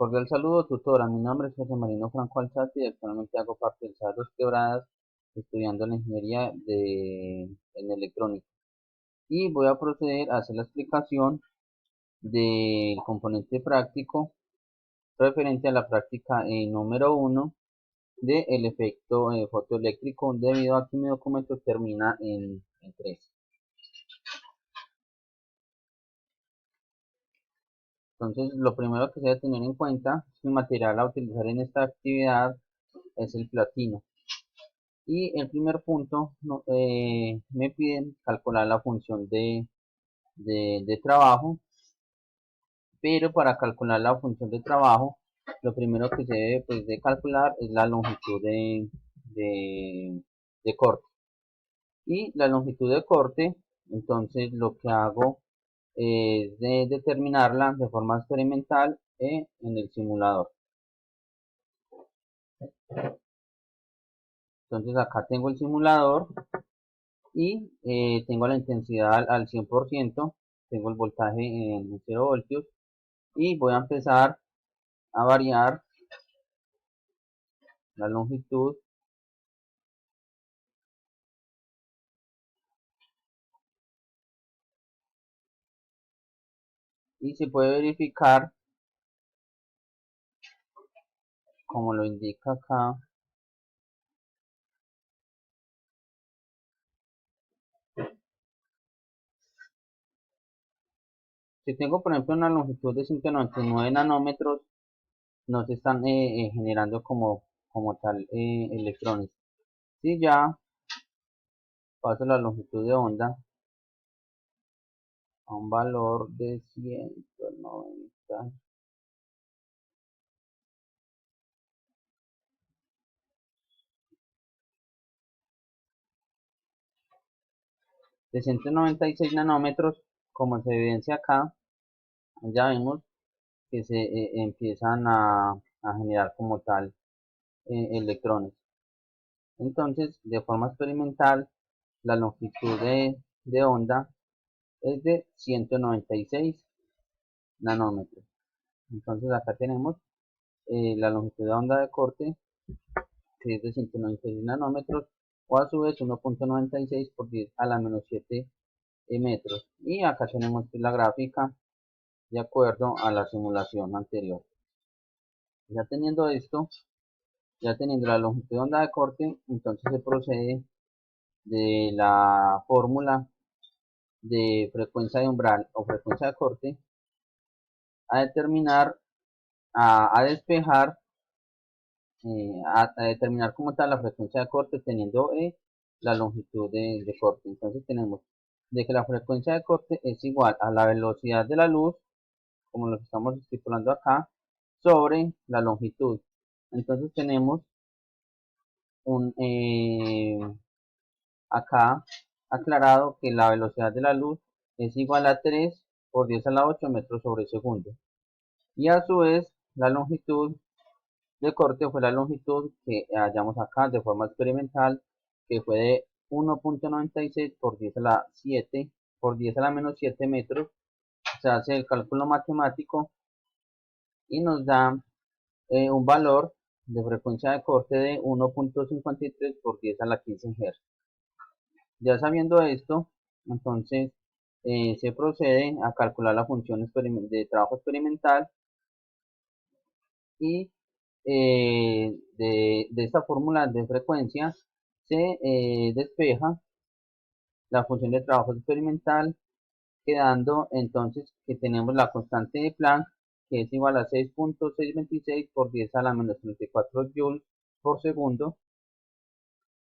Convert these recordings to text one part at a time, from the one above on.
Cordial saludo, tutora. Mi nombre es José Marino Franco Alzate y actualmente hago parte del SAR Dos Quebradas, estudiando la ingeniería en electrónica. Y voy a proceder a hacer la explicación del componente práctico referente a la práctica número 1 del efecto fotoeléctrico, debido a que mi documento termina en 3. Entonces, lo primero que se debe tener en cuenta es que el material a utilizar en esta actividad es el platino. Y el primer punto me piden calcular la función de trabajo, pero para calcular la función de trabajo, lo primero que se debe, pues, de calcular es la longitud de corte. Y la longitud de corte, entonces lo que hago es de determinarla de forma experimental en el simulador. Entonces acá tengo el simulador y tengo la intensidad al 100%, tengo el voltaje en 0 voltios y voy a empezar a variar la longitud y se puede verificar, como lo indica acá, si tengo por ejemplo una longitud de 199 nanómetros, no se están generando como tal electrones. Si ya paso la longitud de onda a un valor de 190, de 196 nanómetros, como se evidencia acá, ya vemos que se empiezan a generar como tal electrones. Entonces, de forma experimental, la longitud de onda es de 196 nanómetros. Entonces, acá tenemos la longitud de onda de corte, que es de 196 nanómetros, o a su vez 1.96 por 10 a la menos 7 metros. Y acá tenemos, pues, la gráfica de acuerdo a la simulación anterior. Ya teniendo esto, ya teniendo la longitud de onda de corte, entonces se procede de la fórmula de frecuencia de umbral o frecuencia de corte a determinar, a despejar, a determinar como tal la frecuencia de corte teniendo la longitud de corte. Entonces tenemos de que la frecuencia de corte es igual a la velocidad de la luz, como lo estamos estipulando acá, sobre la longitud. Entonces tenemos un acá aclarado que la velocidad de la luz es igual a 3 por 10 a la 8 metros sobre segundo. Y a su vez, la longitud de corte fue la longitud que hallamos acá de forma experimental, que fue de 1.96 por 10 a la 7 por 10 a la menos 7 metros. Se hace el cálculo matemático y nos da un valor de frecuencia de corte de 1.53 por 10 a la 15 Hz. Ya sabiendo esto, entonces se procede a calcular la función de trabajo experimental y de esta fórmula de frecuencia se despeja la función de trabajo experimental, quedando entonces que tenemos la constante de Planck, que es igual a 6.626 por 10 a la menos 34 joules por segundo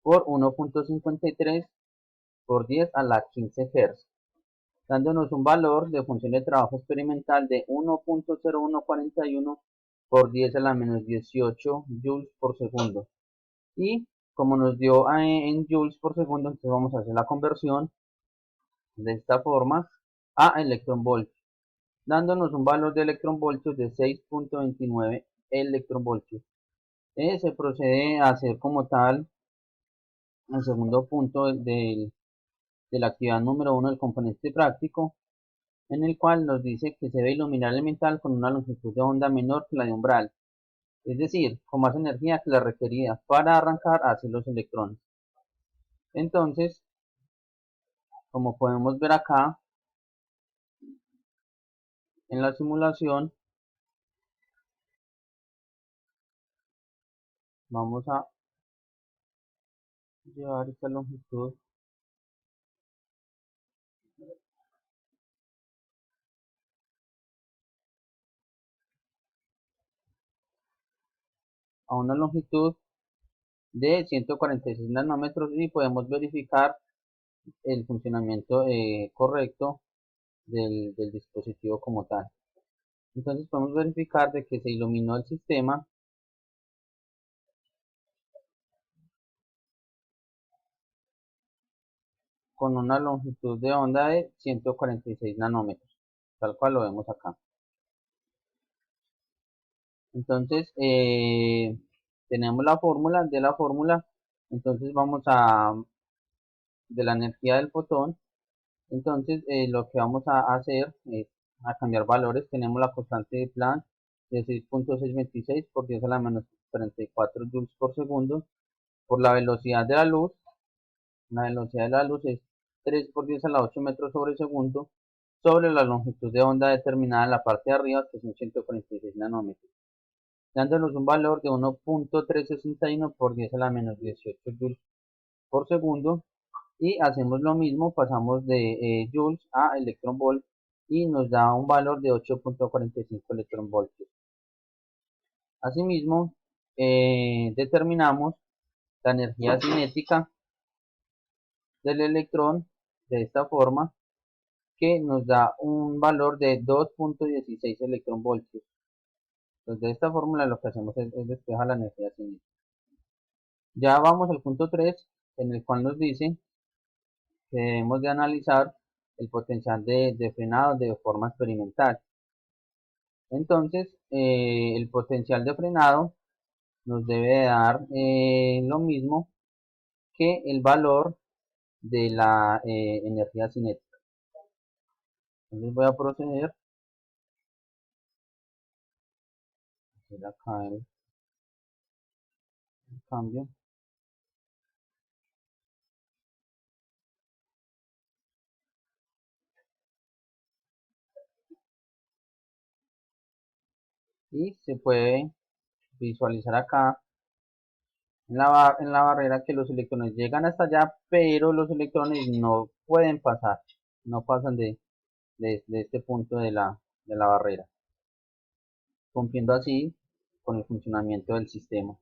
por 1.53 por 10 a la 15 Hz, dándonos un valor de función de trabajo experimental de 1.0141 por 10 a la menos 18 joules por segundo. Y como nos dio en joules por segundo, entonces vamos a hacer la conversión de esta forma a electronvoltios, dándonos un valor de electronvoltios de 6.29 electronvoltios. Se procede a hacer como tal el segundo punto de la actividad número 1 del componente práctico, en el cual nos dice que se debe iluminar el elemental con una longitud de onda menor que la de umbral, es decir, con más energía que la requerida para arrancar hacia los electrones. Entonces, como podemos ver acá en la simulación, vamos a llevar esta longitud a una longitud de 146 nanómetros y podemos verificar el funcionamiento correcto del dispositivo como tal. Entonces podemos verificar de que se iluminó el sistema con una longitud de onda de 146 nanómetros, tal cual lo vemos acá. Entonces tenemos la fórmula, entonces vamos a, de la energía del fotón, entonces lo que vamos a hacer es a cambiar valores. Tenemos la constante de Planck de 6.626 por 10 a la menos 34 joules por segundo, por la velocidad de la luz. La velocidad de la luz es 3 por 10 a la 8 metros sobre segundo, sobre la longitud de onda determinada en la parte de arriba, que son 146 nanómetros, dándonos un valor de 1.361 por 10 a la menos 18 joules por segundo. Y hacemos lo mismo, pasamos de joules a electron volt y nos da un valor de 8.45 electron voltios. Asimismo, determinamos la energía cinética del electrón de esta forma, que nos da un valor de 2.16 electron voltios. Entonces, de esta fórmula lo que hacemos es despejar la energía cinética. Ya vamos al punto 3, en el cual nos dice que debemos de analizar el potencial de frenado de forma experimental. Entonces, el potencial de frenado nos debe dar lo mismo que el valor de la energía cinética. Entonces voy a proceder a hacer acá el cambio. Y se puede visualizar acá en la barrera que los electrones llegan hasta allá, pero los electrones no pueden pasar, no pasan de este punto de la barrera, cumpliendo así con el funcionamiento del sistema.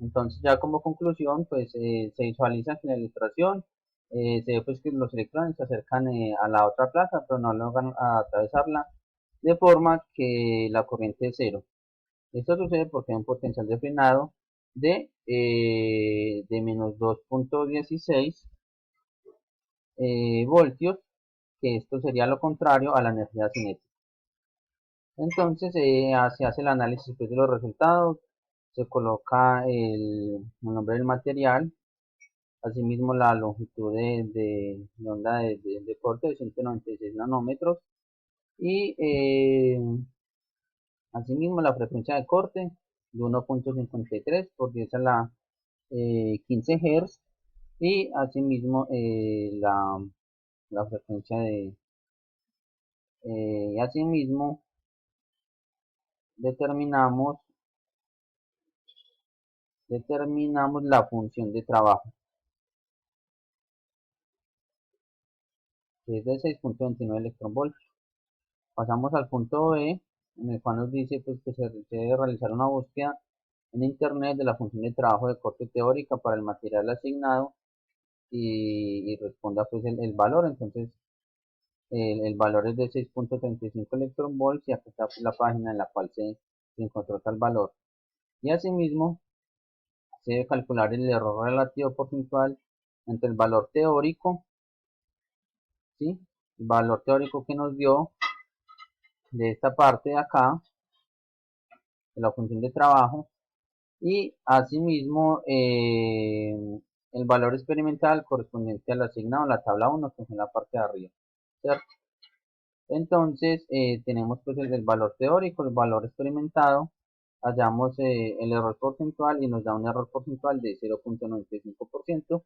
Entonces ya como conclusión, pues se visualiza que en la ilustración se ve pues que los electrones se acercan a la otra placa, pero no logran atravesarla, de forma que la corriente es cero. Esto sucede porque hay un potencial de frenado de menos 2.16 voltios, que esto sería lo contrario a la energía cinética. Entonces se hace el análisis pues, de los resultados, se coloca el nombre del material, asimismo la longitud de onda de corte de 196 nanómetros y asimismo la frecuencia de corte de 1.53 por 10 a la 15 Hz y asimismo la frecuencia y asimismo determinamos la función de trabajo, que es de 6.29 electronvoltios. Pasamos al punto B, en el cual nos dice pues, que se debe realizar una búsqueda en internet de la función de trabajo de corte teórica para el material asignado y responda pues el valor. Entonces el valor es de 6.35 electronvolts y acá está la página en la cual se encontró tal valor. Y asimismo se debe calcular el error relativo porcentual entre el valor teórico, ¿sí? El valor teórico que nos dio de esta parte de acá, de la función de trabajo, y asimismo el valor experimental correspondiente al asignado en la tabla 1, que es en la parte de arriba. ¿cierto? Entonces, tenemos pues el valor teórico, el valor experimentado, hallamos el error porcentual y nos da un error porcentual de 0,95%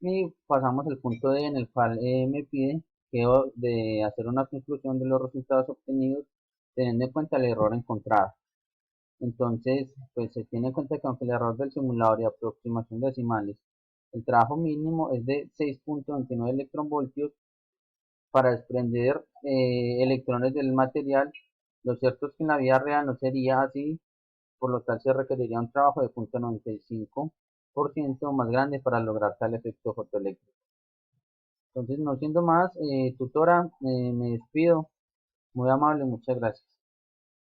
y pasamos al punto D en el cual me pide que de hacer una conclusión de los resultados obtenidos teniendo en cuenta el error encontrado. Entonces, pues se tiene en cuenta que aunque el error del simulador y aproximación decimales, el trabajo mínimo es de 6,29 electronvoltios para desprender electrones del material, lo cierto es que en la vida real no sería así, por lo tal se requeriría un trabajo de 0,95% más grande para lograr tal efecto fotoeléctrico. Entonces, no siendo más, tutora, me despido. Muy amable, muchas gracias.